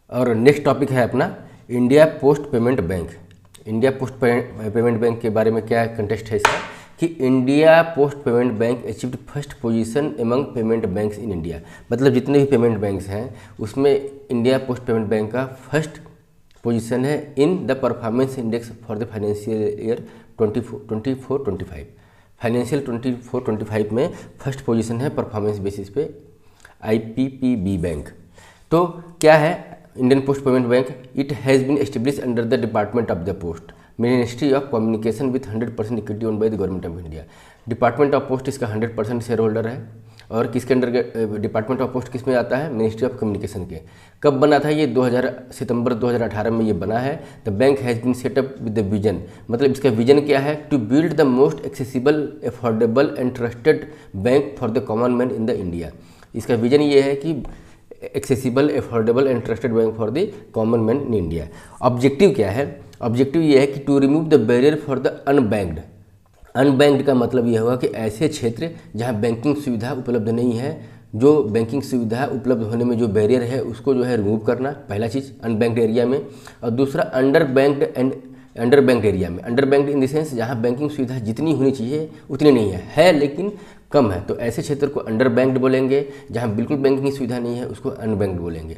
और next topic है अपना India post Payment bank. India post Payment bank के बारे में क्या कंटेस्ट है इसका कि India post Payment bank achieved first position among payment banks in India. मतलब जितने भी पेमेंट बैंक्स हैं उसमें इंडिया पोस्ट पेमेंट बैंक का फर्स्ट पोजीशन है in the performance index for the financial year 24-25। Financial 24-25 में फर्स्ट पोजीशन है परफॉर्मेंस बेसिस पे IPPB बैंक। तो क्या है Indian Post Payment Bank? It has been establish under the department of the post, ministry of communication with 100% equity own by the government of India. Department of post इसका 100% share holder है। और किसके under department of post किस में आता है? Ministry of communication के। कब बना था ये? सितंबर 2018 में ये बना है। The bank has been set up with the vision, मतलब इसका विजन क्या है? To build the most accessible, affordable and trusted bank for the common man in the India. इसका विजन ये है कि accessible, affordable and trusted bank for the common man in India. Objective क्या है? ऑब्जेक्टिव ये है कि to remove the barrier for the unbanked. Unbanked का मतलब यह हुआ कि ऐसे क्षेत्र जहां बैंकिंग सुविधा उपलब्ध नहीं है, जो बैंकिंग सुविधा उपलब्ध होने में जो बैरियर है उसको जो है रिमूव करना, पहला चीज़ अनबैंक्ड एरिया में। और दूसरा अंडर बैंक्ड एरिया में। Under banked in the sense जहाँ बैंकिंग सुविधा जितनी होनी चाहिए उतनी नहीं है लेकिन कम है, तो ऐसे क्षेत्र को अंडर बैंक्ड बोलेंगे। जहाँ बिल्कुल बैंकिंग की सुविधा नहीं है उसको अनबैंक्ड बोलेंगे।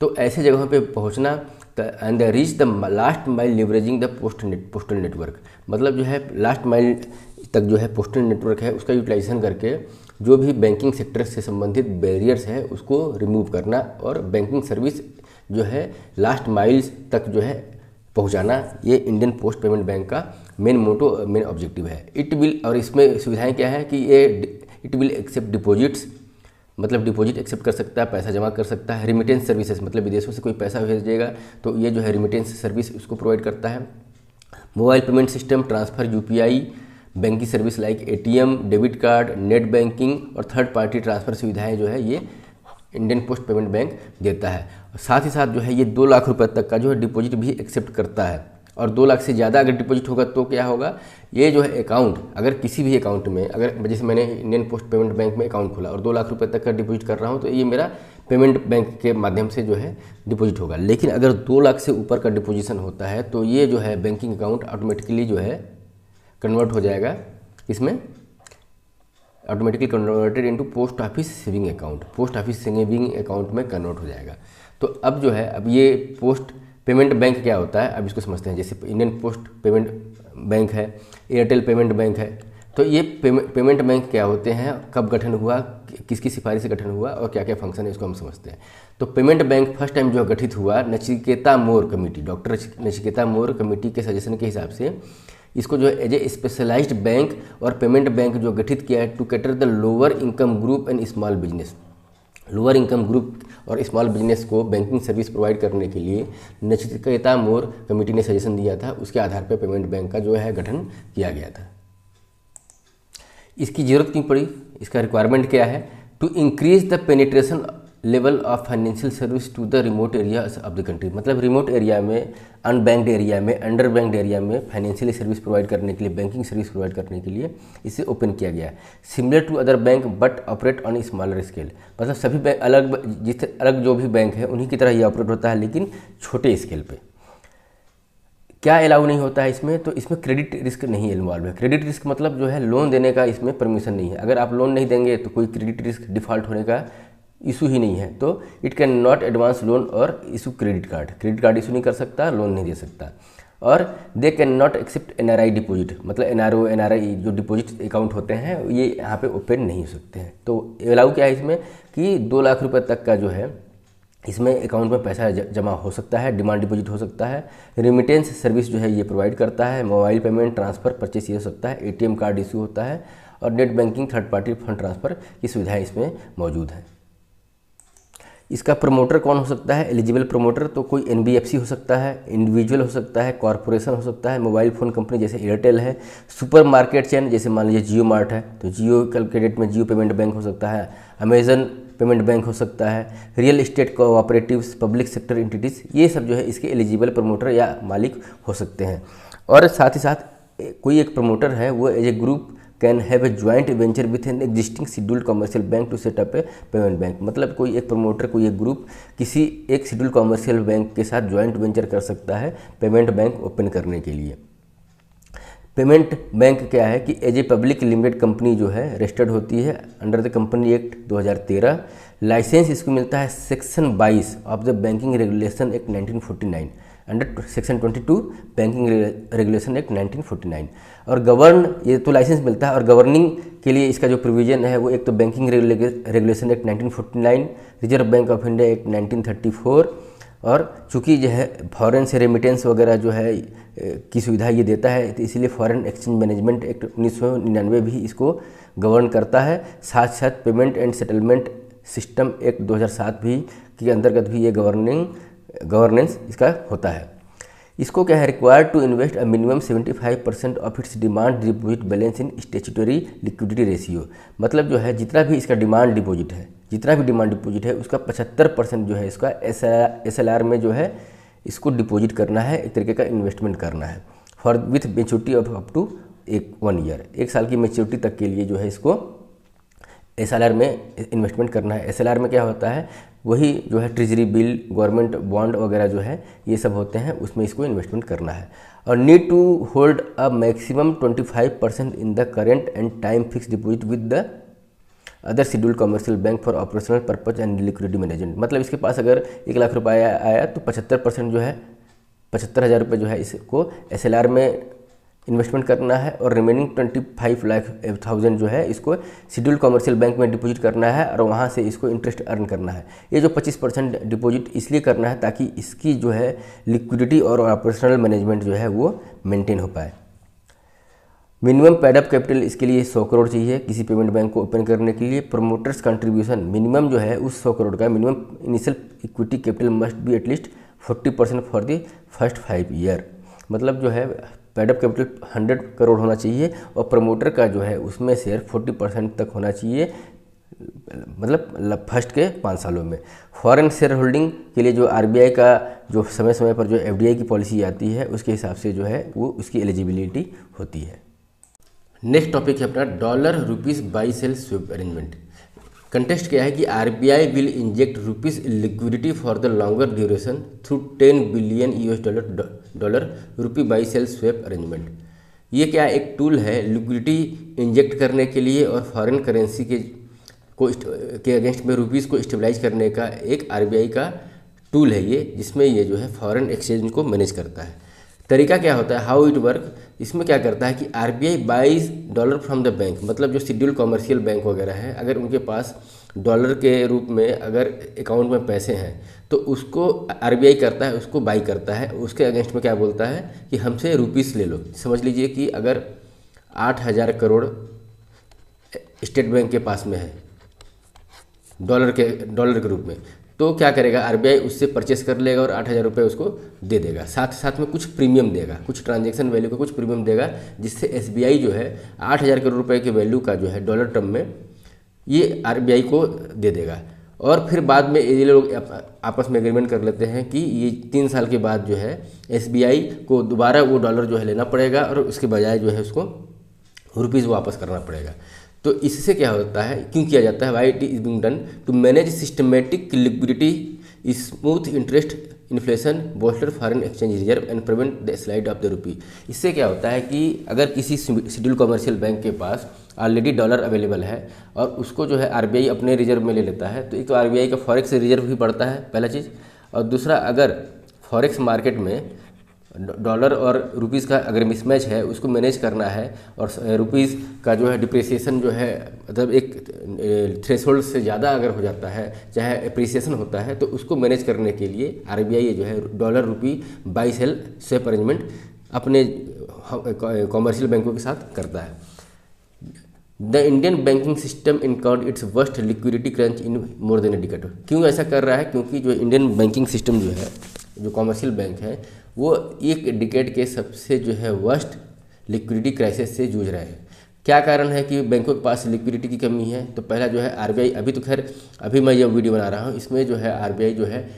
तो ऐसे जगहों पे पहुँचना and reach the last mile leveraging the postal network, मतलब जो है लास्ट माइल तक जो है पोस्टल नेटवर्क है उसका यूटिलाइजेशन करके जो भी बैंकिंग सेक्टर से संबंधित बैरियर्स है उसको रिमूव करना और बैंकिंग सर्विस जो है लास्ट माइल्स तक जो है पहुंचाना, ये इंडियन पोस्ट पेमेंट बैंक का मेन मोटो, मेन ऑब्जेक्टिव है। इट विल, और इसमें सुविधाएं क्या है कि ये इट विल एक्सेप्ट डिपॉजिट्स, मतलब डिपॉजिट एक्सेप्ट कर सकता है, पैसा जमा कर सकता है। रिमिटेंस सर्विसेज, मतलब विदेशों से कोई पैसा भेजेगा तो ये जो है रिमिटेंस सर्विस उसको प्रोवाइड करता है। Mobile payment system, transfer, UPI, banking service like ATM, debit card, net banking और थर्ड पार्टी ट्रांसफ़र सुविधाएं जो है ये इंडियन पोस्ट पेमेंट बैंक देता है। और साथ ही साथ जो है ये 2 लाख रुपए तक का जो है डिपॉजिट भी एक्सेप्ट करता है। और 2 लाख से ज़्यादा अगर डिपॉजिट होगा तो क्या होगा? ये जो है अकाउंट, अगर किसी भी अकाउंट में, अगर जैसे मैंने इंडियन पोस्ट पेमेंट बैंक में अकाउंट खोला और 2 लाख रुपए तक का डिपॉजिट कर रहा हूँ तो ये मेरा पेमेंट बैंक के माध्यम से जो है डिपॉजिट होगा। लेकिन अगर 2 लाख से ऊपर का डिपोजिशन होता है तो ये जो है बैंकिंग अकाउंट ऑटोमेटिकली जो है कन्वर्ट हो जाएगा, इसमें automatically converted into post office saving account, post office saving account में कन्वर्ट हो जाएगा। तो अब जो है, अब ये पोस्ट पेमेंट बैंक क्या होता है अब इसको समझते हैं। जैसे इंडियन पोस्ट पेमेंट बैंक है, एयरटेल पेमेंट बैंक है, तो ये पेमेंट बैंक क्या होते हैं, कब गठन हुआ, किसकी सिफारिश से गठन हुआ और क्या क्या फंक्शन है इसको हम समझते हैं। तो पेमेंट बैंक फर्स्ट टाइम जो गठित हुआ Nachiketa Mor committee, doctor Nachiketa Mor committee के सजेशन के हिसाब से इसको जो है एज ए स्पेशलाइज्ड बैंक और पेमेंट बैंक जो गठित किया है to cater the lower income group and small business. Lower income group और स्मॉल बिजनेस को बैंकिंग सर्विस प्रोवाइड करने के लिए नचिकेता मोर कमेटी ने सजेशन दिया था, उसके आधार पर पेमेंट बैंक का जो है गठन किया गया था। इसकी ज़रूरत क्यों पड़ी, इसका रिक्वायरमेंट क्या है? To increase the penetration level of financial service to the remote area of the country, मतलब रिमोट एरिया में, अनबैंक्ड एरिया में, अंडर बैंक्ड एरिया में फाइनेंशियल सर्विस प्रोवाइड करने के लिए, बैंकिंग सर्विस प्रोवाइड करने के लिए इसे ओपन किया गया। Similar to other bank but operate on smaller scale, मतलब सभी बैंक अलग जो भी बैंक है उन्हीं की तरह ये ऑपरेट होता है लेकिन छोटे स्केल पे। क्या अलाउ नहीं होता है इसमें? तो इसमें क्रेडिट रिस्क नहीं इन्वॉल्व है। क्रेडिट रिस्क मतलब जो है लोन देने का इसमें परमिशन नहीं है। अगर आप लोन नहीं देंगे तो कोई क्रेडिट रिस्क डिफ़ॉल्ट होने का इशू ही नहीं है। तो it can not advance loan और इशू क्रेडिट कार्ड इशू नहीं कर सकता, लोन नहीं दे सकता। और they can not accept NRI deposit, मतलब NRI जो डिपॉजिट अकाउंट होते हैं ये यहाँ पे ओपन नहीं हो सकते हैं। तो अलाउ क्या है इसमें कि 2 लाख रुपए तक का जो है इसमें अकाउंट में पैसा जमा हो सकता है, डिमांड डिपॉजिट हो सकता है। रेमिटेंस सर्विस जो है ये प्रोवाइड करता है, मोबाइल पेमेंट, ट्रांसफ़र, परचेस ये हो सकता है, ATM कार्ड इशू होता है और net banking, third party fund transfer की सुविधाएँ इसमें मौजूद हैं। इसका प्रमोटर कौन हो सकता है? एलिजिबल प्रमोटर तो कोई NBFC हो सकता है, इंडिविजुअल हो सकता है, कॉरपोरेशन हो सकता है, मोबाइल फ़ोन कंपनी जैसे एयरटेल है, सुपर मार्केट चेन जैसे मान लीजिए जियो मार्ट है तो जियो कल के डेट में जियो पेमेंट बैंक हो सकता है, अमेजन पेमेंट बैंक हो सकता है, real estate cooperatives, public sector entities, ये सब जो है इसके एलिजिबल प्रमोटर या मालिक हो सकते हैं। और साथ ही साथ कोई एक प्रमोटर है वो as a group can have a joint venture with an existing scheduled commercial bank to set up a payment bank. मतलब कोई एक प्रमोटर, कोई एक ग्रुप किसी एक शेड्यूल्ड कॉमर्शियल बैंक के साथ ज्वाइंट वेंचर कर सकता है पेमेंट बैंक ओपन करने के लिए। पेमेंट बैंक क्या है कि as a public limited company जो है रजिस्टर्ड होती है under the company act 2013। Licence इसको मिलता है section 22 of the banking regulation act 1949, under section 22 banking regulation act 1949। और गवर्न, ये तो लाइसेंस मिलता है, और गवर्निंग के लिए इसका जो प्रोविजन है वो एक तो banking regulation act 1949, reserve bank of India act 1934, और चूँकि जो है फॉरेन से रेमिटेंस वगैरह जो है की सुविधा ये देता है, तो इसीलिए फॉरेन एक्सचेंज मैनेजमेंट एक्ट 1999 भी इसको गवर्न करता है। साथ साथ payment and settlement system act 2007 भी के अंतर्गत भी ये गवर्नेंस इसका होता है। इसको क्या है, required to invest a minimum 75% of its demand deposit balance in statutory liquidity ratio. मतलब जो है जितना भी इसका डिमांड डिपॉजिट है उसका 75% जो है इसका SLR में जो है इसको डिपॉजिट करना है, एक तरीके का इन्वेस्टमेंट करना है for with maturity of up to 1 year, 1 साल की मेच्योरिटी तक के लिए जो है इसको SLR में इन्वेस्टमेंट करना है। SLR में क्या होता है, वही जो है ट्रेजरी बिल, गवर्नमेंट बॉन्ड वगैरह जो है ये सब होते हैं, उसमें इसको इन्वेस्टमेंट करना है। और need to hold a maximum 25% in the current and time fix deposit with the other scheduled commercial bank for operational purpose and liquidity management. मतलब इसके पास अगर 1 लाख रुपया आया तो 75% जो है 75,000 रुपये जो है इसको SLR में इन्वेस्टमेंट करना है, और रिमेनिंग 25,00,000 जो है इसको शेड्यूल्ड कमर्शियल बैंक में डिपॉजिट करना है, और वहाँ से इसको इंटरेस्ट अर्न करना है। ये जो 25% डिपॉजिट इसलिए करना है ताकि इसकी जो है लिक्विडिटी और ऑपरेशनल मैनेजमेंट जो है वो मेंटेन हो पाए। मिनिमम पेड अप कैपिटल इसके लिए 100 करोड़ चाहिए किसी पेमेंट बैंक को ओपन करने के लिए। प्रमोटर्स कंट्रीब्यूशन मिनिमम जो है उस 100 करोड़ का minimum initial equity capital must be at least 40% for the first 5 year. मतलब जो है पेड अप कैपिटल 100 करोड़ होना चाहिए, और प्रमोटर का जो है उसमें शेयर 40% तक होना चाहिए, मतलब फर्स्ट के 5 सालों में। फॉरेन शेयर होल्डिंग के लिए जो RBI का जो समय समय पर जो FDI की पॉलिसी आती है उसके हिसाब से जो है वो उसकी एलिजिबिलिटी होती है। नेक्स्ट टॉपिक है अपना dollar rupees buy sell swap arrangement. Context क्या है कि RBI will inject rupees liquidity for the longer duration through $10 billion dollar rupee buy sell swap arrangement. ये क्या एक टूल है लिक्विडिटी इंजेक्ट करने के लिए और फॉरेन करेंसी के अगेंस्ट में रुपीज़ को स्टेबलाइज करने का एक RBI का टूल है ये, जिसमें ये जो है फॉरेन एक्सचेंज को मैनेज करता है। तरीका क्या होता है, हाउ इट वर्क, इसमें क्या करता है कि RBI buys dollar from the bank. मतलब जो शेड्यूल्ड कॉमर्शियल बैंक वगैरह है, अगर उनके पास डॉलर के रूप में अगर अकाउंट में पैसे हैं तो उसको RBI करता है, उसको बाई करता है, उसके अगेंस्ट में क्या बोलता है कि हमसे रुपीस ले लो। समझ लीजिए कि अगर 8,000 करोड़ स्टेट बैंक के पास में है डॉलर के रूप में, तो क्या करेगा RBI उससे परचेस कर लेगा और 8,000 रुपये उसको दे देगा। साथ साथ में कुछ प्रीमियम देगा, कुछ ट्रांजैक्शन वैल्यू का कुछ प्रीमियम देगा, जिससे SBI जो है 8,000 करोड़ रुपए के वैल्यू का जो है डॉलर टर्म में ये RBI को दे देगा। और फिर बाद में ये लोग आपस में एग्रीमेंट कर लेते हैं कि ये 3 साल के बाद जो है SBI को दोबारा वो डॉलर जो है लेना पड़ेगा, और उसके बजाय जो है उसको रुपीज़ वापस करना पड़ेगा। तो इससे क्या होता है, क्यों किया जाता है, why it is being done to manage systematic liquidity, smooth interest, inflation, bolster foreign exchange reserve and prevent the slide of the rupee. इससे क्या होता है कि अगर किसी शेड्यूल्ड कमर्शियल बैंक के पास ऑलरेडी डॉलर अवेलेबल है और उसको जो है RBI अपने रिजर्व में ले लेता है, तो एक तो RBI का फॉरेक्स रिजर्व भी बढ़ता है पहला चीज़, और दूसरा अगर फॉरेक्स मार्केट में डॉलर और रुपीज़ का अगर मिसमैच है उसको मैनेज करना है, और रुपीज़ का जो है डिप्रिसिएशन जो है मतलब एक थ्रेशोल्ड से ज़्यादा अगर हो जाता है, चाहे एप्रिसिएशन होता है, तो उसको मैनेज करने के लिए RBI जो है dollar rupee buy sell swap arrangement अपने कॉमर्शियल बैंकों के साथ करता है। The Indian banking system encounter its worst liquidity crunch in more than a decade. क्यों ऐसा कर रहा है, क्योंकि जो इंडियन बैंकिंग सिस्टम जो है, जो कॉमर्शियल बैंक है, वो एक डिकेड के सबसे जो है वर्स्ट लिक्विडिटी क्राइसिस से जूझ रहे हैं। क्या कारण है कि बैंकों के पास लिक्विडिटी की कमी है, तो पहला जो है RBI, अभी तो खैर अभी मैं ये वीडियो बना रहा हूँ, इसमें जो है RBI जो है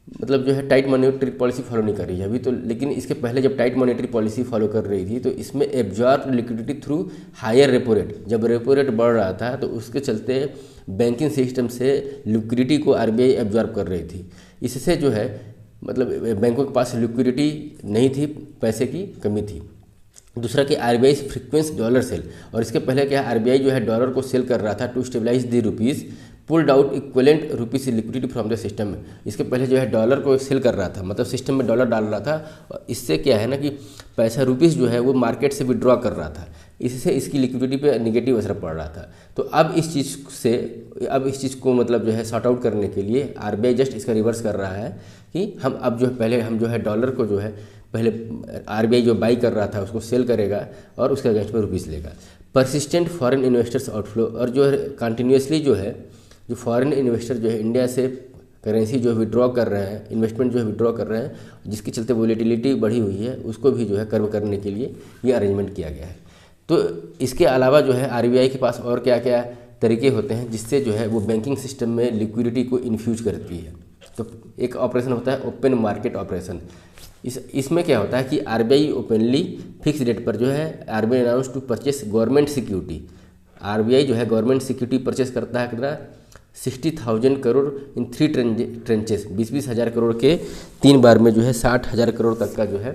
मतलब जो है टाइट मॉनेटरी पॉलिसी फॉलो नहीं कर रही है अभी तो, लेकिन इसके पहले जब टाइट मॉनेटरी पॉलिसी फॉलो कर रही थी तो इसमें absorb liquidity through higher repo rate, जब रेपो रेट बढ़ रहा था तो उसके चलते बैंकिंग सिस्टम से लिक्विडिटी को आरबीआई एब्जॉर्ब कर रही थी। इससे जो है मतलब बैंकों के पास लिक्विडिटी नहीं थी, पैसे की कमी थी। दूसरा कि आरबीआई फ्रीक्वेंस डॉलर सेल, और इसके पहले क्या आरबीआई जो है डॉलर को सेल कर रहा था to stabilise the rupees, pulled out equivalent rupees liquidity from the system में। इसके पहले जो है डॉलर को सेल कर रहा था, मतलब सिस्टम में डॉलर डाल रहा था, और इससे क्या है ना कि पैसा रुपीज़ जो है वो मार्केट से विड्रॉ कर रहा था, इससे इसकी लिक्विडिटी पे नेगेटिव असर पड़ रहा था। तो अब इस चीज़ को मतलब जो है सॉर्ट आउट करने के लिए आरबीआई जस्ट इसका रिवर्स कर रहा है कि हम अब जो है पहले हम जो है डॉलर को जो है पहले आरबीआई जो बाई कर रहा था उसको सेल करेगा और उसके अगेंस्ट में रुपीज़ लेगा। परसिस्टेंट फॉरेन इन्वेस्टर्स आउटफ्लो, और जो है कंटिन्यूसली जो है जो फॉरेन इन्वेस्टर जो है इंडिया से करेंसी जो विड्रॉ कर रहे हैं, इन्वेस्टमेंट जो है विड्रॉ कर रहे हैं, जिसके चलते वोलेटिलिटी बढ़ी हुई है, उसको भी जो है कर्व करने के लिए ये अरेंजमेंट किया गया है। तो इसके अलावा जो है आरबीआई के पास और क्या क्या तरीके होते हैं जिससे जो है वो बैंकिंग सिस्टम में लिक्विडिटी को इन्फ्यूज करती है। तो एक ऑपरेशन होता है ओपन मार्केट ऑपरेशन। इसमें क्या होता है कि आरबीआई ओपनली फिक्स रेट पर जो है RBI announce to purchase government security, RBI जो है गवर्नमेंट सिक्योरिटी परचेस करता है कितना 60,000 करोड़ इन 3 ट्रेंचेस, 20-20 हज़ार करोड़ के 3 बार में जो है 60,000 करोड़ तक का जो है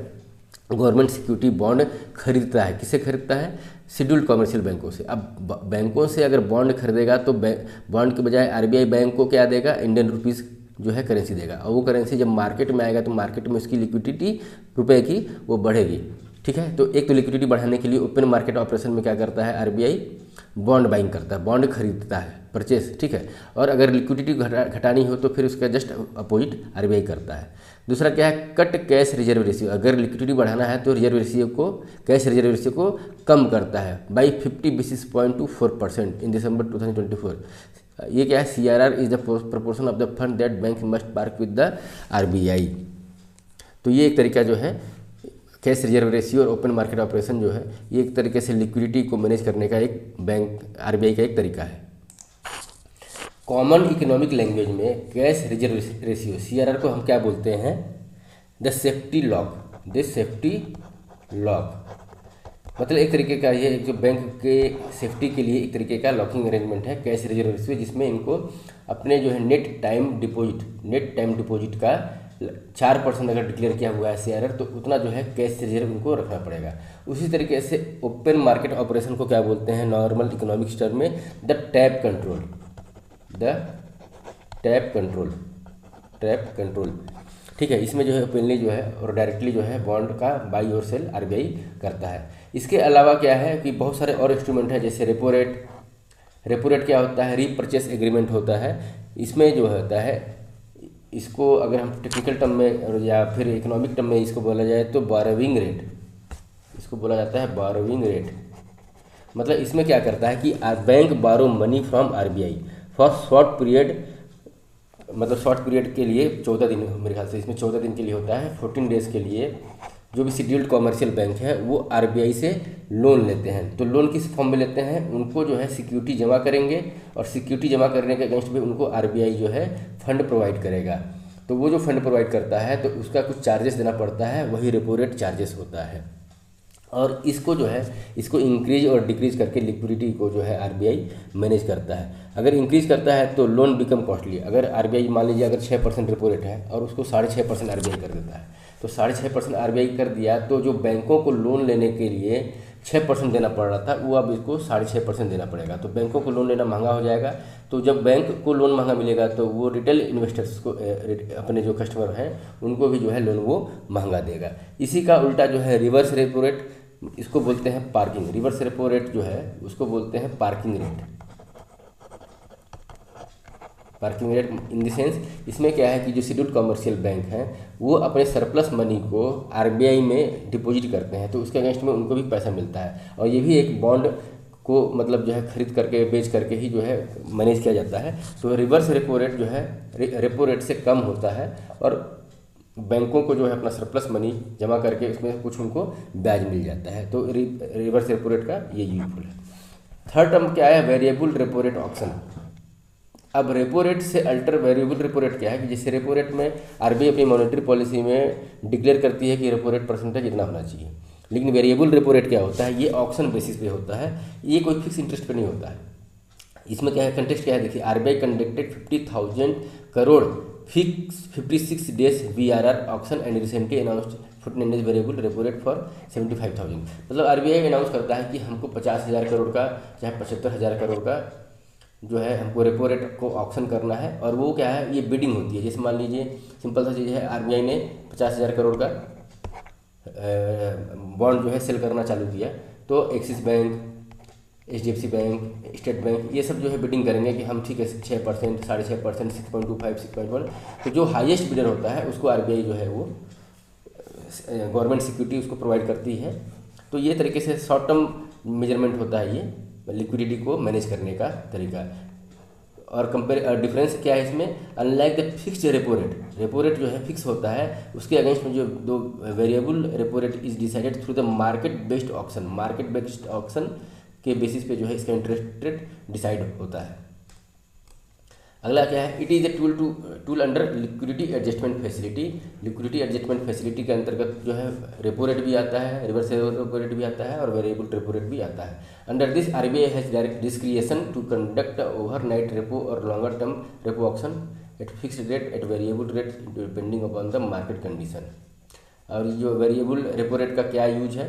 गवर्नमेंट सिक्योरिटी बॉन्ड खरीदता है। किसे खरीदता है? शेड्यूल्ड कॉमर्शियल बैंकों से। अब बैंकों से अगर बॉन्ड खरीदेगा तो बॉन्ड के बजाय आरबीआई बैंक को क्या देगा? इंडियन रुपीज़ जो है करेंसी देगा, और वो करेंसी जब मार्केट में आएगा तो मार्केट में उसकी लिक्विडिटी रुपए की वो बढ़ेगी। ठीक है, तो एक तो लिक्विडिटी बढ़ाने के लिए ओपन मार्केट ऑपरेशन में क्या करता है आरबीआई? बॉन्ड बाइंग करता है, बॉन्ड खरीदता है, परचेस। ठीक है, और अगर लिक्विडिटी घटानी हो तो फिर उसका जस्ट अपोजिट आरबीआई करता है। दूसरा क्या है? कट कैश रिजर्व रेशियो, अगर लिक्विडिटी बढ़ाना है तो रिजर्व रेशियो को, कैश रिजर्व रेशियो को कम करता है बाई 50 बेसिस पॉइंट टू 4% इन दिसंबर 2024। ये क्या है? CRR is the proportion of the fund that bank must park with the RBI. तो ये एक तरीका जो है कैश रिजर्व रेशियो और ओपन मार्केट ऑपरेशन जो है ये एक तरीके से लिक्विडिटी को मैनेज करने का एक बैंक आरबीआई का एक तरीका है। कॉमन इकोनॉमिक लैंग्वेज में कैश रिजर्व रेशियो CRR को हम क्या बोलते हैं? The safety lock, the safety lock, मतलब एक तरीके का ये जो बैंक के सेफ्टी के लिए एक तरीके का लॉकिंग अरेंजमेंट है कैश रिजर्व रेशियो, जिसमें इनको अपने जो है नेट टाइम डिपॉजिट का 4% अगर डिक्लेयर किया हुआ है CRR तो उतना जो है कैश रिजर्व उनको रखना पड़ेगा। उसी तरीके से ओपन मार्केट ऑपरेशन को क्या बोलते हैं नॉर्मल इकोनॉमिक्स टर्म में? The tap control, the tap control. ठीक है, इसमें जो है ओपनली जो है और डायरेक्टली जो है बॉन्ड का बाई और सेल आरबीआई करता है। इसके अलावा क्या है कि बहुत सारे और इंस्ट्रूमेंट हैं, जैसे रेपो रेट क्या होता है? रीपरचेस एग्रीमेंट होता है। इसमें जो होता है, इसको अगर हम टेक्निकल टर्म में या फिर इकोनॉमिक टर्म में इसको बोला जाए तो बोरोविंग रेट, इसको बोला जाता है बोरोविंग रेट। मतलब इसमें क्या करता है कि बैंक बारो money from RBI for short period, मतलब शॉर्ट पीरियड के लिए 14 दिन, मेरे ख्याल से इसमें 14 दिन के लिए होता है, 14 डेज़ के लिए जो भी शेड्यूल्ड कॉमर्शियल बैंक है वो आरबीआई से लोन लेते हैं। तो लोन किस फॉर्म में लेते हैं? उनको जो है सिक्योरिटी जमा करेंगे और सिक्योरिटी जमा करने के अगेंस्ट भी उनको आरबीआई जो है फंड प्रोवाइड करेगा। तो वो जो फंड प्रोवाइड करता है तो उसका कुछ चार्जेस देना पड़ता है, वही रेपो रेट चार्जेस होता है। और इसको जो है इसको इंक्रीज और डिक्रीज करके लिक्विडिटी को जो है आरबीआई मैनेज करता है। अगर इंक्रीज करता है तो लोन बिकम कॉस्टली। अगर आरबीआई मान लीजिए अगर 6% रेपो रेट है और उसको 6.5% आरबीआई कर देता है, तो 6.5% आरबीआई कर दिया तो जो बैंकों को लोन लेने के लिए 6% देना पड़ रहा था वो अब इसको 6.5% देना पड़ेगा। तो बैंकों को लोन लेना महंगा हो जाएगा। तो जब बैंक को लोन महंगा मिलेगा तो वो रिटेल इन्वेस्टर्स को, अपने जो कस्टमर हैं उनको भी जो है लोन वो महंगा देगा। इसी का उल्टा जो है रिवर्स रेपो रेट, इसको बोलते हैं पार्किंग। रिवर्स रेपो रेट जो है उसको बोलते हैं parking rate. Parking rate in the sense, इसमें क्या है कि जो शेड्यूल्ड कॉमर्शियल बैंक हैं वो अपने सरप्लस मनी को आरबीआई में डिपॉजिट करते हैं, तो उसके अगेंस्ट में उनको भी पैसा मिलता है। और ये भी एक बॉन्ड को मतलब जो है खरीद करके बेच करके ही जो है मैनेज किया जाता है। तो रिवर्स रेपो रेट जो है रेपो रेट से कम होता है और बैंकों को जो है अपना सरप्लस मनी जमा करके उसमें कुछ उनको ब्याज मिल जाता है। तो रिवर्स रेपो रेट का ये यूजफुल है। थर्ड टर्म क्या है? Variable repo rate option. अब रेपो रेट से अल्टर वेरिएबल रेपो रेट क्या है कि जैसे रेपो रेट में आरबीआई अपनी मॉनेटरी पॉलिसी में डिक्लेयर करती है कि रेपो रेट परसेंटेज इतना होना चाहिए, लेकिन वेरिएबल रेपो रेट क्या होता है, ये ऑक्शन बेसिस पे होता है, ये कोई फिक्स इंटरेस्ट पे नहीं होता है। इसमें क्या है, कंटेक्स्ट क्या है, देखिए RBI conducted 50,000 crore fix 56 days VRR auction and recently announced foot variable repo rate for 75,000। मतलब आरबीआई अनाउंस करता है कि हमको 50,000 करोड़ का चाहे 75,000 करोड़ का जो है हमको रेपो रेट को ऑक्शन करना है, और वो क्या है, ये बिडिंग होती है। जैसे मान लीजिए सिंपल सा चीज़ है, आरबीआई ने 50,000 करोड़ का बॉन्ड जो है सेल करना चालू किया, तो axis bank, HDFC bank, state bank, ये सब जो है बिडिंग करेंगे कि हम ठीक है 6%, 6.5%, 6.25, 6.1, तो जो हाईएस्ट बिडर होता है उसको आरबीआई जो है वो गवर्नमेंट सिक्योरिटी उसको प्रोवाइड करती है। तो ये तरीके से शॉर्ट टर्म मेजरमेंट होता है, ये लिक्विडिटी को मैनेज करने का तरीका। और कंपेयर डिफरेंस क्या है इसमें, unlike the fixed repo rate जो है फिक्स होता है, उसके अगेंस्ट में जो दो variable repo rate is decided through the market based auction के बेसिस पे जो है इसका इंटरेस्ट रेट डिसाइड होता है। अगला क्या है, it is a tool under liquidity adjustment facility. Liquidity adjustment facility के अंतर्गत जो है रेपो रेट भी आता है, रिवर्स रेपो रेट भी आता है, और वेरिएबल रेपो रेट भी आता है। Under this RBI has direct discretion to conduct overnight repo और longer term repo auction at fixed rate at variable rate depending upon the market condition. और जो वेरिएबल रेपो रेट का क्या use है,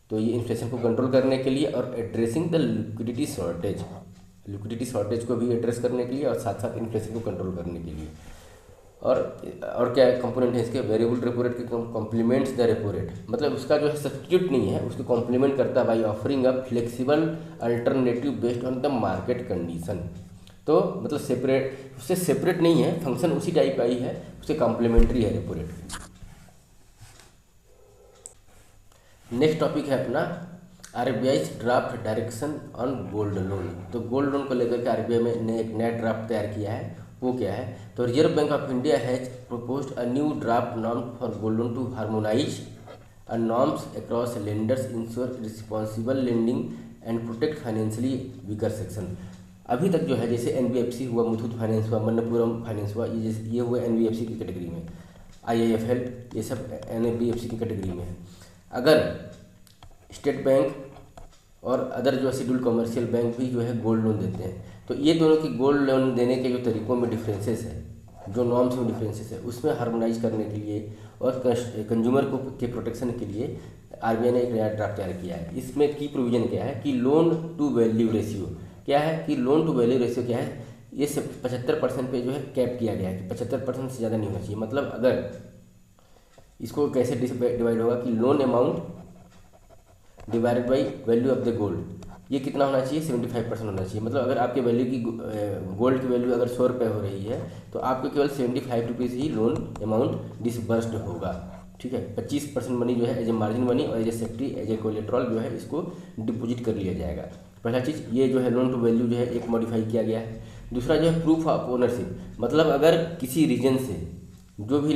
तो ये इन्फ्लेशन को कंट्रोल करने के लिए और एड्रेसिंग द लिक्विडिटी शॉर्टेज को भी एड्रेस करने के लिए, और साथ साथ इन्फ्लेशन को कंट्रोल करने के लिए। और क्या कंपोनेंट है इसके, वेरिएबल रेपो रेट के कॉम्प्लीमेंट्स द रेपो रेट, मतलब उसका जो है सब्स्टिट्यूट नहीं है, उसको कॉम्प्लीमेंट करता है by offering a flexible alternative based on the market condition. तो मतलब सेपरेट, उससे सेपरेट नहीं है, फंक्शन उसी टाइप का ही है, उससे कॉम्प्लीमेंट्री है रेपो रेट। नेक्स्ट टॉपिक है अपना RBI draft direction on gold loan. तो गोल्ड लोन को लेकर के आरबीआई ने एक नया ड्राफ्ट तैयार किया है, वो क्या है, तो reserve bank of India has proposed a new draft norm for gold loan to harmonise a norms across lenders, ensure responsible lending and protect financially weaker section. अभी तक जो है जैसे एनबीएफसी हुआ, मुथूट फाइनेंस हुआ, मनप्पुरम फाइनेंस हुआ, ये हुए एनबीएफसी की कैटेगरी में, IIFL ये सब एनबीएफसी की कैटेगरी में है। अगर स्टेट बैंक और अदर जो शेड्यूल कमर्शियल बैंक भी जो है गोल्ड लोन देते हैं, तो ये दोनों की गोल्ड लोन देने के जो तरीकों में डिफरेंसेस है, जो नॉर्म्स में डिफरेंसेस है, उसमें हार्मोनाइज करने के लिए और कंज्यूमर को के प्रोटेक्शन के लिए आरबीआई ने एक नया ड्राफ्ट तैयार किया है। इसमें की प्रोविजन क्या है कि लोन टू वैल्यू रेशियो क्या है, कि लोन टू वैल्यू रेशियो क्या है, ये 75% पे जो है कैप किया गया है कि 75% से ज़्यादा नहीं होना चाहिए। मतलब अगर इसको कैसे डिवाइड होगा कि loan amount divided by value of the gold, ये कितना होना चाहिए, 75% होना चाहिए। मतलब अगर आपके वैल्यू की गोल्ड की वैल्यू अगर 100 रुपये हो रही है, तो आपको केवल 75 रुपीज़ ही लोन अमाउंट डिसबर्स्ड होगा, ठीक है। 25% मनी जो है एज ए मार्जिन मनी और as a safety as a collateral जो है इसको डिपोजिट कर लिया जाएगा। पहला चीज़ ये जो है लोन टू वैल्यू जो है एक मॉडिफाई किया गया है। दूसरा जो है प्रूफ ऑफ ओनरशिप, मतलब अगर किसी रीजन से जो भी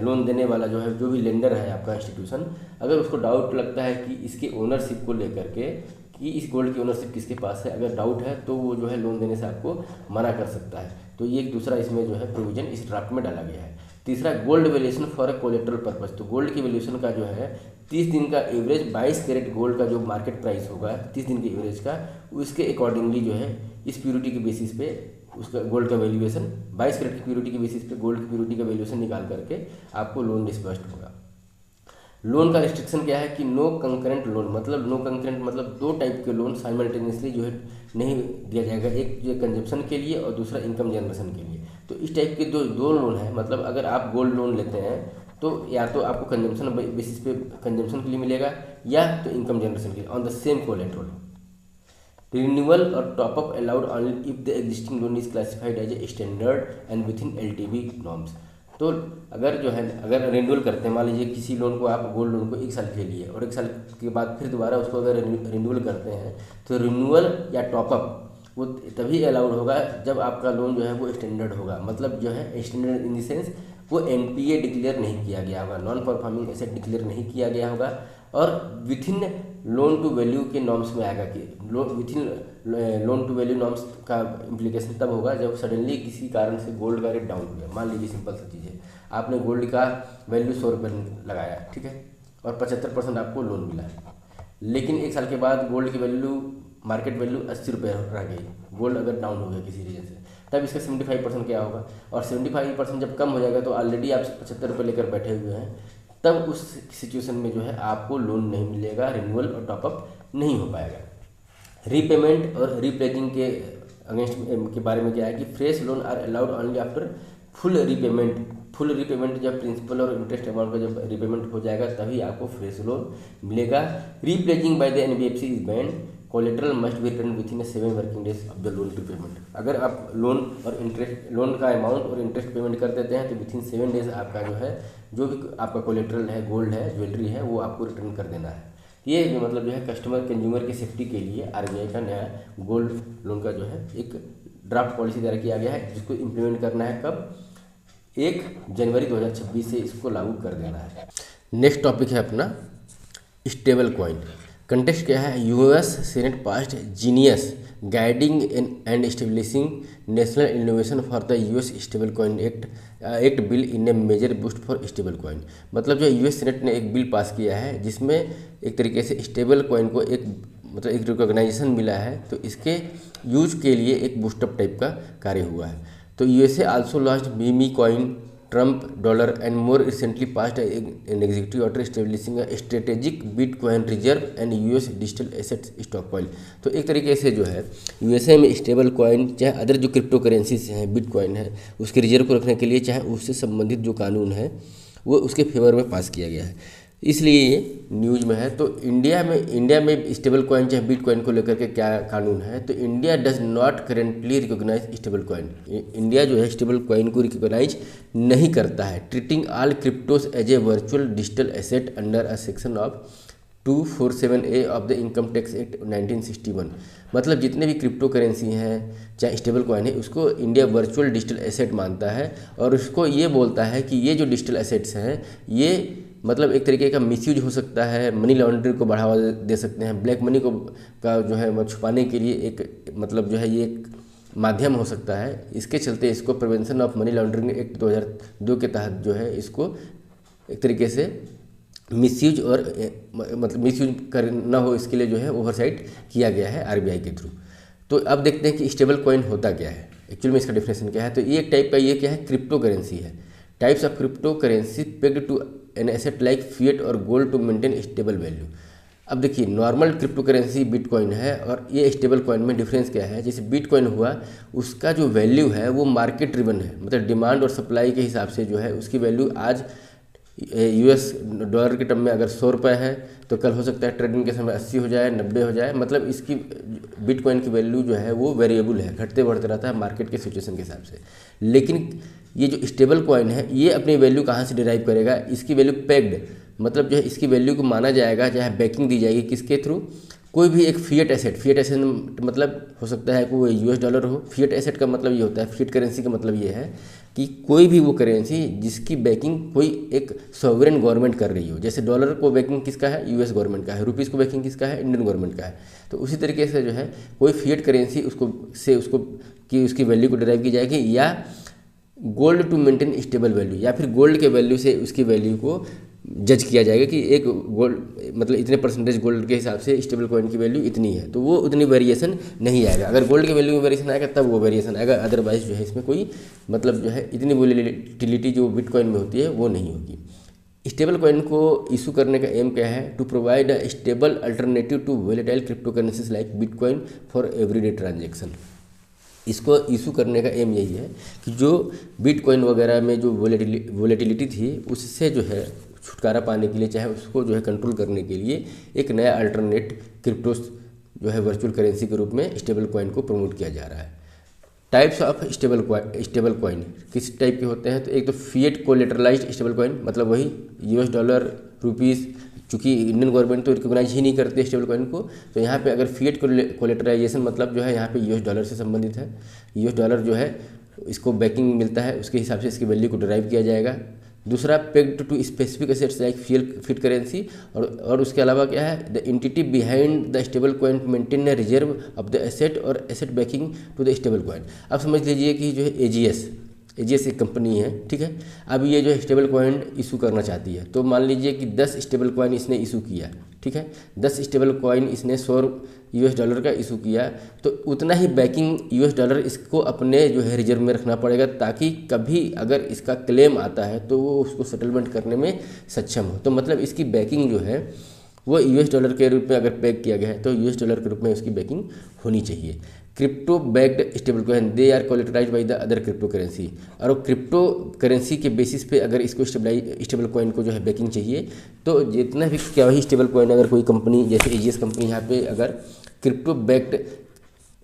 लोन देने वाला जो है, जो भी लेंडर है आपका इंस्टीट्यूशन, अगर उसको डाउट लगता है कि इसके ओनरशिप को लेकर के कि इस गोल्ड की ओनरशिप किसके पास है, अगर डाउट है तो वो जो है लोन देने से आपको मना कर सकता है। तो ये एक दूसरा इसमें जो है प्रोविजन इस ड्राफ्ट में डाला गया है। तीसरा gold valuation for a collateral purpose, तो गोल्ड की वैल्यूएशन का जो है 30 दिन का एवरेज 22 कैरेट गोल्ड का जो मार्केट प्राइस होगा 30 दिन के एवरेज का, उसके अकॉर्डिंगली जो है इस प्योरिटी के बेसिस पे उसका गोल्ड का वैल्यूएशन 22 कैरेट की प्योरिटी के बेसिस पे गोल्ड की प्योरिटी का वैल्यूएशन निकाल करके आपको लोन डिस्बर्स्ड होगा। लोन का रिस्ट्रिक्शन क्या है कि नो कंकरेंट लोन, मतलब नो कंकरेंट मतलब दो टाइप के लोन साइमल्टेनियसली जो है नहीं दिया जाएगा, एक जो कंजप्शन के लिए और दूसरा इनकम जनरेशन के लिए। तो इस टाइप के दो लोन है, मतलब अगर आप गोल्ड लोन लेते हैं तो या तो आपको कंजम्पशन बेसिस पे कंजम्पशन के लिए मिलेगा या तो इनकम जनरेशन के लिए on the same collateral. Renewal और top up allowed only if the existing loan is classified as a standard and within LTV norms. तो अगर जो है अगर रिन्यूअल करते हैं, मान लीजिए किसी लोन को आप गोल्ड लोन को 1 साल के लिए और 1 साल के बाद फिर दोबारा उसको अगर रिन्यूअल करते हैं, तो रिन्यूअल या टॉपअप वो तभी अलाउड होगा जब आपका लोन जो है वो स्टैंडर्ड होगा। मतलब जो है स्टैंडर्ड इन द सेंस वो एनपीए डिक्लेयर नहीं किया गया होगा, नॉन परफॉर्मिंग एसेट डिक्लेयर नहीं किया गया होगा, और विथिन लोन टू वैल्यू के नॉर्म्स में आएगा कि within loan to value norms का इम्प्लीकेशन तब होगा जब सडनली किसी कारण से गोल्ड का रेट डाउन हो गया। मान लीजिए सिंपल सी चीज़ है, आपने गोल्ड का वैल्यू 100 रुपये लगाया, ठीक है, और 75% आपको लोन मिला है, लेकिन एक साल के बाद गोल्ड की वैल्यू, मार्केट वैल्यू 80 रुपये रह गई, गोल्ड अगर डाउन हो गया किसी रीजन से, तब इसका 75% क्या होगा, और 75% जब कम हो जाएगा तो ऑलरेडी आप 75 रुपये लेकर बैठे हुए हैं, तब उस सिचुएशन में जो है आपको लोन नहीं मिलेगा, रिन्यूअल और टॉपअप नहीं हो पाएगा। रीपेमेंट और रीप्लेजिंग के अगेंस्ट के बारे में क्या है कि fresh loan are allowed only after full repayment. Full repayment जब प्रिंसिपल और इंटरेस्ट अमाउंट का जब रीपेमेंट हो जाएगा तभी आपको फ्रेश लोन मिलेगा। Repledging by the NBFC is banned, collateral must be return within 7 working days of the loan to payment. अगर आप लोन और इंटरेस्ट, लोन का अमाउंट और इंटरेस्ट पेमेंट कर देते हैं तो विथिन 7 डेज आपका जो है, जो भी आपका कोलेटरल है, गोल्ड है, ज्वेलरी है, वो आपको रिटर्न कर देना है। ये जो मतलब जो है कस्टमर कंज्यूमर की सेफ्टी के लिए आरबीआई का नया गोल्ड लोन का जो है एक ड्राफ्ट पॉलिसी तैयार किया गया है, जिसको इम्प्लीमेंट करना है कब, 1 जनवरी 2026 से इसको लागू कर देना है। नेक्स्ट टॉपिक है अपना स्टेबल कॉइन। कंटेक्स्ट क्या है, US senate passed genius guiding and establishing national innovation for the US stable coin act bill in a major boost for stable coin. मतलब जो यूएस सीनेट ने एक बिल पास किया है जिसमें एक तरीके से स्टेबल कॉइन को एक मतलब एक रिकॉग्नाइजेशन मिला है, तो इसके यूज के लिए एक बूस्टअप टाइप का कार्य हुआ है। तो USA also launched Mimi coin, Trump dollar and more recently passed an executive order establishing strategic bitcoin reserve and US digital assets stockpile. तो एक तरीके से जो है यूएसए में स्टेबल कॉइन चाहे अदर जो क्रिप्टो करेंसीज हैं, बिटकॉइन है, उसके रिजर्व को रखने के लिए चाहे उससे संबंधित जो कानून है वो उसके फेवर में पास किया गया है, इसलिए ये न्यूज में है। तो इंडिया में स्टेबल कॉइन चाहे बिटकॉइन को लेकर के क्या कानून है, तो India does not currently recognise stable coin. India जो है स्टेबल कॉइन को रिकॉग्नाइज नहीं करता है। Treating all cryptos as a virtual digital asset under a section of 247A of the income tax act 1961। मतलब जितने भी क्रिप्टो करेंसी हैं चाहे स्टेबल कॉइन है, उसको इंडिया वर्चुअल डिजिटल एसेट मानता है, और उसको ये बोलता है कि ये जो डिजिटल एसेट्स हैं ये मतलब एक तरीके का मिसयूज हो सकता है, मनी लॉन्ड्रिंग को बढ़ावा दे सकते हैं, ब्लैक मनी को का जो है छुपाने के लिए एक मतलब जो है ये एक माध्यम हो सकता है। इसके चलते इसको prevention of money laundering act 2002 के तहत जो है इसको एक तरीके से मिसयूज और मतलब मिसयूज कर ना हो, इसके लिए जो है ओवरसाइट किया गया है आरबीआई के थ्रू। तो अब देखते हैं कि स्टेबल कॉइन होता क्या है, एक्चुअली में इसका डेफिनेशन क्या है। तो ये एक टाइप का ये क्या है, क्रिप्टो करेंसी है। Types of crypto currency pegged to an asset like fiat और gold to maintain stable value. अब देखिए नॉर्मल क्रिप्टो करेंसी बिटकॉइन है और ये स्टेबल कॉइन में डिफरेंस क्या है। जैसे बिटकॉइन हुआ, उसका जो वैल्यू है वो मार्केट ड्रिवन है, मतलब डिमांड और सप्लाई के हिसाब से जो है उसकी वैल्यू आज यूएस डॉलर के टर्म में अगर 100 रुपये है तो कल हो सकता है ट्रेडिंग के समय 80 हो जाए, 90 हो जाए। मतलब इसकी बिटकॉइन की वैल्यू जो है वो वेरिएबल है, घटते बढ़ते रहता है मार्केट के सिचुएशन के हिसाब से। लेकिन ये जो स्टेबल कॉइन है ये अपनी वैल्यू कहाँ से डिराइव करेगा, इसकी वैल्यू पेग्ड, मतलब जो है इसकी वैल्यू को माना जाएगा, चाहे बैकिंग दी जाएगी किसके थ्रू, कोई भी एक फिएट एसेट मतलब हो सकता है कि वो यूएस डॉलर हो। फिएट एसेट का मतलब ये होता है, फिएट करेंसी का मतलब ये है कि कोई भी वो करेंसी जिसकी बैकिंग कोई एक सॉवरेन गवर्नमेंट कर रही हो। जैसे डॉलर को बैकिंग किसका है, यूएस गवर्नमेंट का है, रुपीज़ को बैकिंग किसका है, इंडियन गवर्नमेंट का है। तो उसी तरीके से जो है कोई फिएट करेंसी उसको कि उसकी वैल्यू को डिराइव की जाएगी, या gold to maintain stable value, या फिर गोल्ड के वैल्यू से उसकी वैल्यू को जज किया जाएगा कि एक गोल्ड मतलब इतने परसेंटेज गोल्ड के हिसाब से स्टेबल कॉइन की वैल्यू इतनी है, तो वो उतनी वेरिएशन नहीं आएगा। अगर गोल्ड की वैल्यू में वेरिएशन आएगा तब वो वेरिएशन आएगा, अदरवाइज जो है इसमें कोई मतलब जो है इतनी वोलेटिलिटी जो बिटकॉइन में होती है वो नहीं होगी। स्टेबल कॉइन को इशू करने का एम क्या है, to provide a stable alternative to volatile crypto currencies like bitcoin for everyday transaction. इसको इशू करने का एम यही है कि जो बिटकॉइन वगैरह में जो वोलेटिलिटी थी उससे जो है छुटकारा पाने के लिए, चाहे उसको जो है कंट्रोल करने के लिए एक नया अल्टरनेट क्रिप्टो जो है वर्चुअल करेंसी के रूप में स्टेबल कॉइन को प्रमोट किया जा रहा है। टाइप्स ऑफ स्टेबल कॉइन किस टाइप के होते हैं, तो एक तो फिएट कोलेटरलाइज्ड स्टेबल कॉइन, मतलब वही यूएस डॉलर, रुपीज़, चूँकि इंडियन गवर्नमेंट तो रिकॉग्नाइज ही नहीं करती स्टेबल कॉइन को, तो यहाँ पे अगर फिएट कोलेटराइजेशन मतलब जो है यहाँ पे यूएस डॉलर से संबंधित है। यूएस डॉलर जो है इसको बैकिंग मिलता है उसके हिसाब से इसकी वैल्यू को डिराइव किया जाएगा। दूसरा pegged to specific assets like fiat currency, और उसके अलावा क्या है, the entity behind the stable coin maintain reserve of the asset और asset backing to the stable coin. अब समझ लीजिए कि जो है एजीएस एक कंपनी है, ठीक है। अब ये जो है स्टेबल कॉइन इशू करना चाहती है, तो मान लीजिए कि 10 स्टेबल कॉइन इसने इशू किया, ठीक है। 10 स्टेबल कॉइन इसने $100 का इशू किया, तो उतना ही बैकिंग $US इसको अपने जो है रिजर्व में रखना पड़ेगा, ताकि कभी अगर इसका क्लेम आता है तो वो उसको सेटलमेंट करने में सक्षम हो। तो मतलब इसकी बैकिंग जो है वो $US के रूप में अगर पैक किया गया है तो $US के रूप में उसकी बैकिंग होनी चाहिए। Crypto backed stable coin they are collateralised by the other crypto currency, और क्रिप्टो करेंसी के बेसिस पे अगर इसको स्टेबल कॉइन को जो है बैकिंग चाहिए, तो जितना भी क्या वही स्टेबल कॉइन अगर कोई कंपनी जैसे एजीएस कंपनी यहाँ पे अगर crypto backed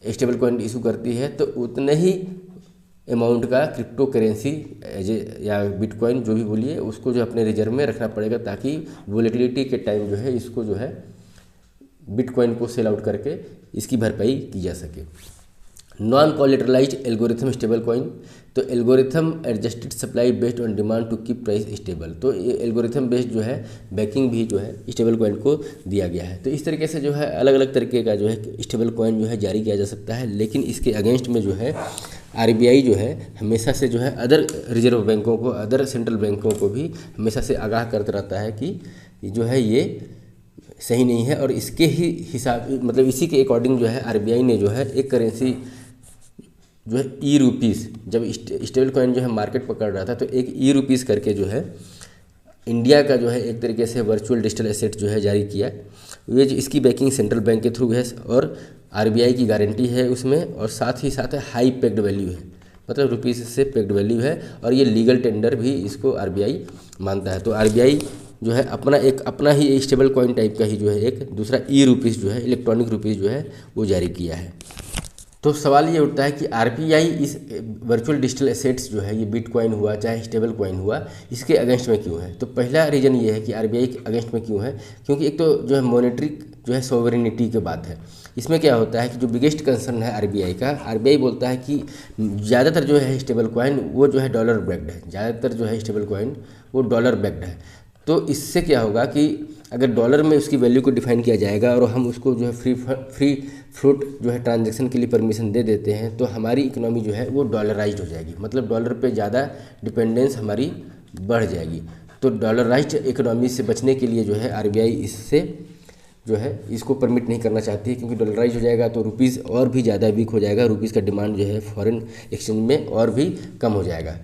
stable coin issue करती है, तो उतने ही अमाउंट का क्रिप्टो करेंसी या बिटकॉइन जो भी बोलिए उसको जो अपने रिजर्व में रखना पड़ेगा, ताकि वोलेटिलिटी के टाइम जो है इसको जो है बिटकॉइन को सेल आउट करके इसकी भरपाई की जा सके। Non collateralised algorithm stable coin, तो algorithm adjusted supply based on demand to keep price stable, तो ये एल्गोरिथम बेस्ड जो है बैकिंग भी जो है स्टेबल कॉइन को दिया गया है। तो इस तरीके से जो है अलग अलग तरीके का जो है स्टेबल कॉइन जो है जारी किया जा सकता है, लेकिन इसके अगेंस्ट में जो है आरबीआई जो है हमेशा से जो है अदर रिजर्व बैंकों को, अदर सेंट्रल बैंकों को भी हमेशा से आगाह करता रहता है कि जो है ये सही नहीं है, और इसके ही हिसाब मतलब इसी के अकॉर्डिंग जो है आरबीआई ने जो है एक करेंसी जो है ई-रूपीज़, जब स्टेबल कॉइन जो है मार्केट पकड़ रहा था, तो एक ई-रूपीज़ करके जो है इंडिया का जो है एक तरीके से वर्चुअल डिजिटल एसेट जो है जारी किया। ये जो इसकी बैकिंग सेंट्रल बैंक के थ्रू है और आरबीआई की गारंटी है उसमें, और साथ ही साथ हाई पेग्ड वैल्यू है, मतलब रुपीज़ से पेग्ड वैल्यू है, और ये लीगल टेंडर भी इसको आरबीआई मानता है। तो आरबीआई जो है अपना ही स्टेबल कॉइन टाइप का ही जो है एक दूसरा ई-रूपीज़ जो है इलेक्ट्रॉनिक रुपीज़ जो है वो जारी किया है। तो सवाल ये उठता है कि आरबीआई इस वर्चुअल डिजिटल एसेट्स जो है ये बिटकॉइन हुआ चाहे स्टेबल कॉइन हुआ इसके अगेंस्ट में क्यों है। तो पहला रीज़न ये है कि आरबीआई के अगेंस्ट में क्यों है, क्योंकि एक तो जो है मॉनेटरी जो है सोवरेनिटी की बात है। इसमें क्या होता है कि जो बिगेस्ट कंसर्न है आरबीआई का, आरबीआई बोलता है कि ज़्यादातर जो है स्टेबल कॉइन वो जो है डॉलर बैक्ड है, ज़्यादातर जो है स्टेबल कॉइन वो डॉलर बैक्ड है। तो इससे क्या होगा कि अगर डॉलर में उसकी वैल्यू को डिफाइन किया जाएगा और हम उसको जो है फ्री फ्लोट जो है ट्रांजैक्शन के लिए परमिशन दे देते हैं, तो हमारी इकोनॉमी जो है वो डॉलराइज्ड हो जाएगी, मतलब डॉलर पे ज़्यादा डिपेंडेंस हमारी बढ़ जाएगी। तो डॉलराइज्ड इकोनॉमी से बचने के लिए जो है आरबीआई इससे जो है इसको परमिट नहीं करना चाहती है, क्योंकि डॉलराइज हो जाएगा तो रुपीज़ और भी ज़्यादा वीक हो जाएगा, रुपीज़ का डिमांड जो है फॉरेन एक्सचेंज में और भी कम हो जाएगा।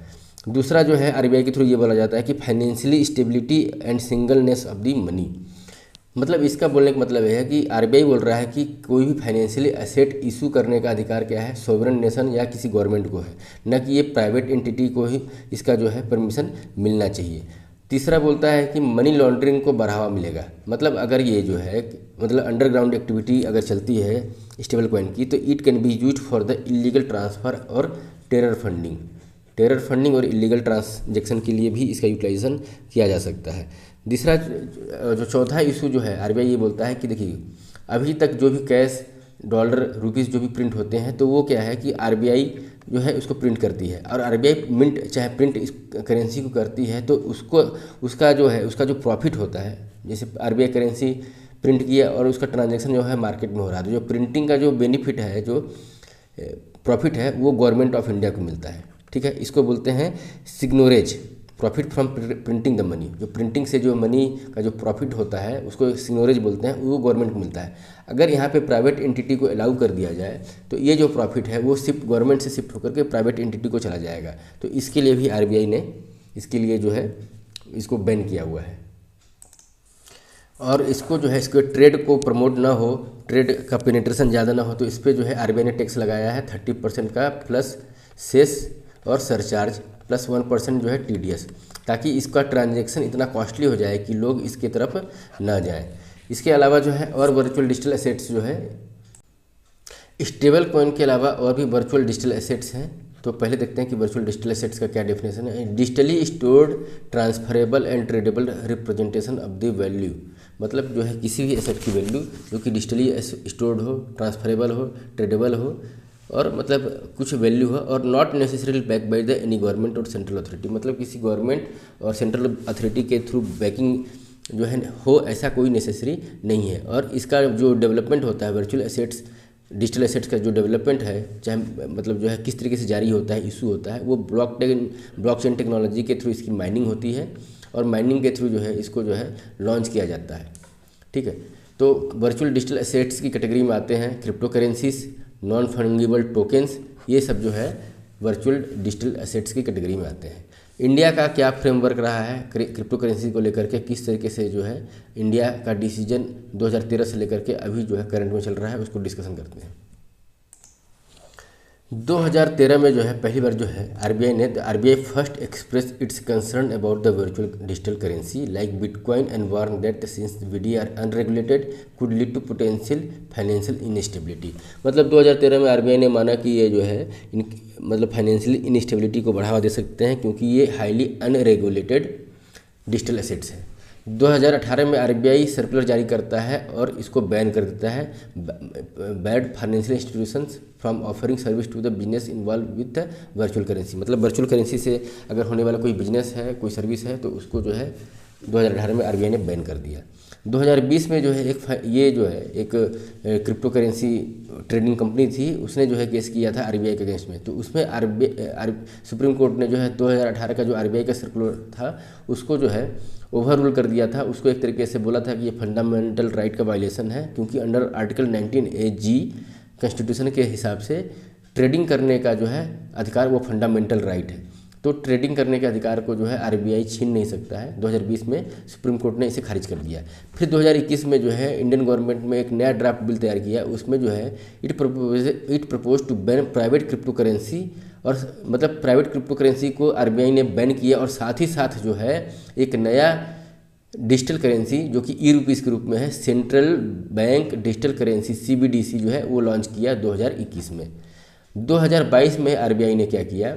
दूसरा जो है आरबीआई के थ्रू ये बोला जाता है कि financially stability and singleness of the money, मतलब इसका बोलने का मतलब है कि आरबीआई बोल रहा है कि कोई भी फाइनेंशियली एसेट इशू करने का अधिकार क्या है, सोवरेन नेशन या किसी गवर्नमेंट को है, न कि ये प्राइवेट एंटिटी को ही इसका जो है परमिशन मिलना चाहिए। तीसरा बोलता है कि मनी लॉन्ड्रिंग को बढ़ावा मिलेगा, मतलब अगर ये जो है मतलब अंडरग्राउंड एक्टिविटी अगर चलती है स्टेबल कॉइन की, तो it can be used for the illegal transfer और टेरर फंडिंग और इलीगल ट्रांजैक्शन के लिए भी इसका यूटिलाइजेशन किया जा सकता है। दूसरा जो चौथा इशू जो है आरबीआई ये बोलता है कि देखिए अभी तक जो भी कैश डॉलर रुपीज़ जो भी प्रिंट होते हैं, तो वो क्या है कि आरबीआई जो है उसको प्रिंट करती है, और आरबीआई मिंट चाहे प्रिंट इस करेंसी को करती है, तो उसका जो प्रॉफिट होता है, जैसे आरबीआई करेंसी प्रिंट किया और उसका ट्रांजैक्शन जो है मार्केट में हो रहा है, तो जो प्रिंटिंग का जो बेनिफिट है, जो प्रॉफिट है, वो गवर्नमेंट ऑफ इंडिया को मिलता है, ठीक है। इसको बोलते हैं seigniorage, profit from printing the money, जो प्रिंटिंग से जो मनी का जो प्रॉफिट होता है उसको सिग्नोरेज बोलते हैं, वो गवर्नमेंट को मिलता है। अगर यहाँ पे प्राइवेट एंटिटी को अलाउ कर दिया जाए तो ये जो प्रॉफिट है वो गवर्नमेंट से शिफ्ट होकर के प्राइवेट एंटिटी को चला जाएगा, तो इसके लिए भी आरबीआई ने इसके लिए जो है इसको बैन किया हुआ है। और इसको जो है इसके ट्रेड को प्रमोट ना हो, ट्रेड का पेनिट्रेशन ज़्यादा ना हो, तो इस पर जो है आरबीआई ने टैक्स लगाया है 30% का, प्लस सेस और सरचार्ज प्लस 1% जो है टीडीएस, ताकि इसका ट्रांजैक्शन इतना कॉस्टली हो जाए कि लोग इसके तरफ ना जाएं। इसके अलावा जो है और वर्चुअल डिजिटल एसेट्स जो है स्टेबल कॉइन के अलावा और भी वर्चुअल डिजिटल एसेट्स हैं। तो पहले देखते हैं कि वर्चुअल डिजिटल एसेट्स का क्या डेफिनेशन है। Digitally stored transferable and tradable representation of the value, मतलब जो है किसी भी एसेट की वैल्यू जो कि डिजिटली स्टोर्ड हो, ट्रांसफरेबल हो, ट्रेडेबल हो, और मतलब कुछ वैल्यू है, और not necessarily back by the any government और सेंट्रल अथॉरिटी, मतलब किसी गवर्नमेंट और सेंट्रल अथॉरिटी के थ्रू बैकिंग जो है हो ऐसा कोई नेसेसरी नहीं है। और इसका जो डेवलपमेंट होता है वर्चुअल एसेट्स, डिजिटल एसेट्स का जो डेवलपमेंट है, चाहे मतलब जो है किस तरीके से जारी होता है, इशू होता है, वो ब्लॉकचेन टेक्नोलॉजी के थ्रू इसकी माइनिंग होती है, और माइनिंग के थ्रू जो है इसको जो है लॉन्च किया जाता है। ठीक है, तो वर्चुअल डिजिटल एसेट्स की कैटेगरी में आते हैं crypto currencies, non fungible tokens, ये सब जो है वर्चुअल डिजिटल एसेट्स की कैटेगरी में आते हैं। इंडिया का क्या फ्रेमवर्क रहा है क्रिप्टो करेंसी को लेकर के, किस तरीके से जो है इंडिया का डिसीजन 2013 से लेकर के अभी जो है करंट में चल रहा है, उसको डिस्कशन करते हैं। 2013 में जो है पहली बार जो है RBI first express its concern about the virtual digital currency like bitcoin and warn that since VD are unregulated could lead to potential financial instability. मतलब 2013 में आरबीआई ने माना कि ये जो है मतलब फाइनेंशियल इनस्टेबिलिटी को बढ़ावा दे सकते हैं, क्योंकि ये हाईली अनरेगुलेटेड डिजिटल एसेट्स हैं। 2018 में आरबीआई सर्कुलर जारी करता है और इसको बैन कर देता है, barred financial institutions from offering service to the business involve with virtual currency. मतलब वर्चुअल करेंसी से अगर होने वाला कोई बिजनेस है, कोई सर्विस है, तो उसको जो है 2018 में आरबीआई ने बैन कर दिया। 2020 में जो है ये जो है एक क्रिप्टो करेंसी ट्रेडिंग कंपनी थी, उसने जो है केस किया था आरबीआई के अगेंस्ट में। तो उसमें सुप्रीम कोर्ट ने जो है 2018 का जो आरबीआई का सर्कुलर था उसको जो है ओवर रूल कर दिया था। उसको एक तरीके से बोला था कि ये फंडामेंटल राइट का वायलेशन है, क्योंकि अंडर आर्टिकल 19A(g) कॉन्स्टिट्यूशन के हिसाब से ट्रेडिंग करने का जो है अधिकार वो फंडामेंटल राइट है। तो ट्रेडिंग करने के अधिकार को जो है आरबीआई छीन नहीं सकता है। 2020 में सुप्रीम कोर्ट ने इसे खारिज कर दिया। फिर 2021 में जो है इंडियन गवर्नमेंट में एक नया ड्राफ्ट बिल तैयार किया, उसमें जो है it propose to ban private crypto currency, और मतलब प्राइवेट क्रिप्टो करेंसी को आरबीआई ने बैन किया, और साथ ही साथ जो है एक नया डिजिटल करेंसी जो कि ई-रुपीज़ के रूप में है, central bank digital currency CBDC जो है वो लॉन्च किया 2021 में। 2022 में आरबीआई ने क्या किया,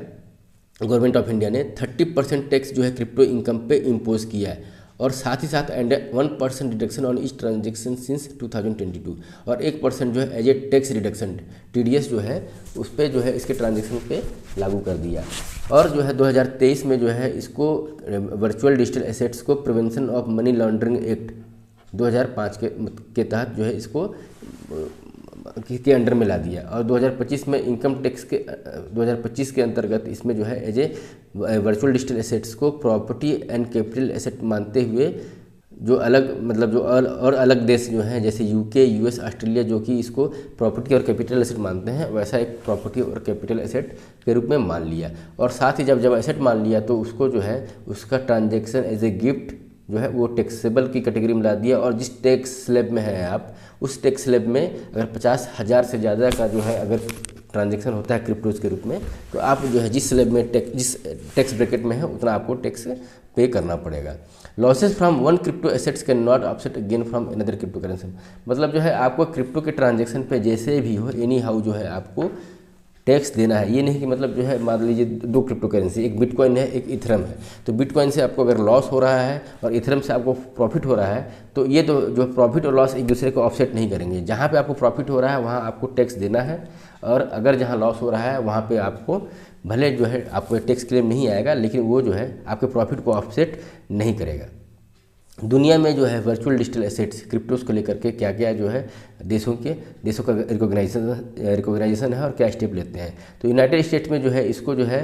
गवर्नमेंट ऑफ इंडिया ने 30% टैक्स जो है क्रिप्टो इनकम पे इम्पोज किया है, और साथ ही साथ 1% deduction on each transaction since 2022, और 1% जो है as a tax reduction TDS जो है उस पर जो है इसके ट्रांजेक्शन पे लागू कर दिया। और जो है 2023 में जो है इसको वर्चुअल डिजिटल एसेट्स को prevention of money laundering act 2005 के तहत जो है इसको के अंडर में ला दिया, और 2025 में इनकम टैक्स के 2025 के अंतर्गत इसमें जो है as a virtual digital assets को प्रॉपर्टी एंड कैपिटल एसेट मानते हुए जो अलग मतलब जो और अलग देश जो हैं जैसे UK, US, ऑस्ट्रेलिया जो कि इसको प्रॉपर्टी और कैपिटल एसेट मानते हैं, वैसा एक प्रॉपर्टी और कैपिटल एसेट के रूप में मान लिया। और साथ ही जब एसेट मान लिया तो उसको जो है उसका ट्रांजैक्शन एज ए गिफ्ट जो है वो टैक्सेबल की कैटेगरी में ला दिया। और जिस टैक्स स्लैब में है आप, उस टैक्स स्लैब में अगर 50,000 से ज़्यादा का जो है अगर ट्रांजैक्शन होता है क्रिप्टोज के रूप में, तो आप जो है जिस स्लैब में जिस टैक्स ब्रैकेट में है उतना आपको टैक्स पे करना पड़ेगा। Losses from one crypto assets can not offset gain from another crypto currency. मतलब जो है आपको क्रिप्टो के ट्रांजैक्शन पे जैसे भी हो एनी हाउ जो है आपको टैक्स देना है। ये नहीं कि मतलब जो है मान लीजिए 2 क्रिप्टो करेंसी, एक बिटकॉइन है एक इथरम है, तो बिटकॉइन से आपको अगर लॉस हो रहा है और इथरम से आपको प्रॉफिट हो रहा है, तो ये तो जो प्रॉफिट और लॉस एक दूसरे को ऑफसेट नहीं करेंगे। जहाँ पे आपको प्रॉफिट हो रहा है वहाँ आपको टैक्स देना है, और अगर जहाँ लॉस हो रहा है वहाँ पे आपको भले जो है आपको टैक्स क्लेम नहीं आएगा, लेकिन वो जो है आपके प्रॉफिट को ऑफसेट नहीं करेगा। दुनिया में जो है वर्चुअल डिजिटल एसेट्स क्रिप्टोस को लेकर के क्या क्या जो है देशों का रिकॉग्नाइजेशन है और क्या स्टेप लेते हैं। तो यूनाइटेड स्टेट्स में जो है इसको जो है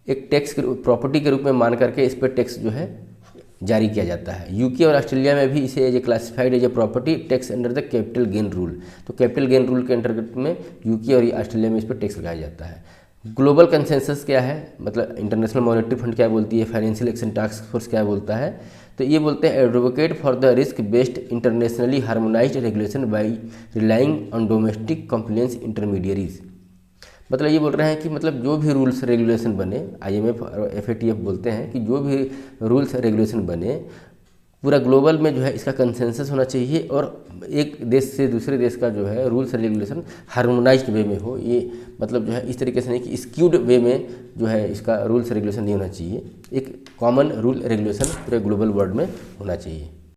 एक टैक्स प्रॉपर्टी के रूप में मान करके इस पर टैक्स जो है जारी किया जाता है। UK और ऑस्ट्रेलिया में भी इसे as a classified as a property tax under the capital gain rule. तो कैपिटल गेन रूल के अंतर्गत में UK और ऑस्ट्रेलिया में इस पर टैक्स लगाया जाता है। ग्लोबल कंसेंसस क्या है, मतलब इंटरनेशनल मॉनेटरी फंड क्या बोलती है, फाइनेंशियल एक्शन टास्क फोर्स क्या बोलता है, तो ये बोलते हैं advocate for the risk based internationally harmonised regulation bye relying on domestic compliance intermediaries. मतलब ये बोल रहे हैं कि मतलब जो भी रूल्स रेगुलेशन बने, IMF और FATF बोलते हैं कि जो भी रूल्स रेगुलेशन बने पूरा ग्लोबल में जो है इसका कंसेंसस होना चाहिए, और एक देश से दूसरे देश का जो है रूल्स रेगुलेशन हार्मोनाइज्ड वे में हो। ये मतलब जो है इस तरीके से नहीं कि स्क्यूड वे में जो है इसका रूल्स रेगुलेशन नहीं होना चाहिए, एक कॉमन रूल रेगुलेशन पूरे ग्लोबल वर्ल्ड में होना चाहिए।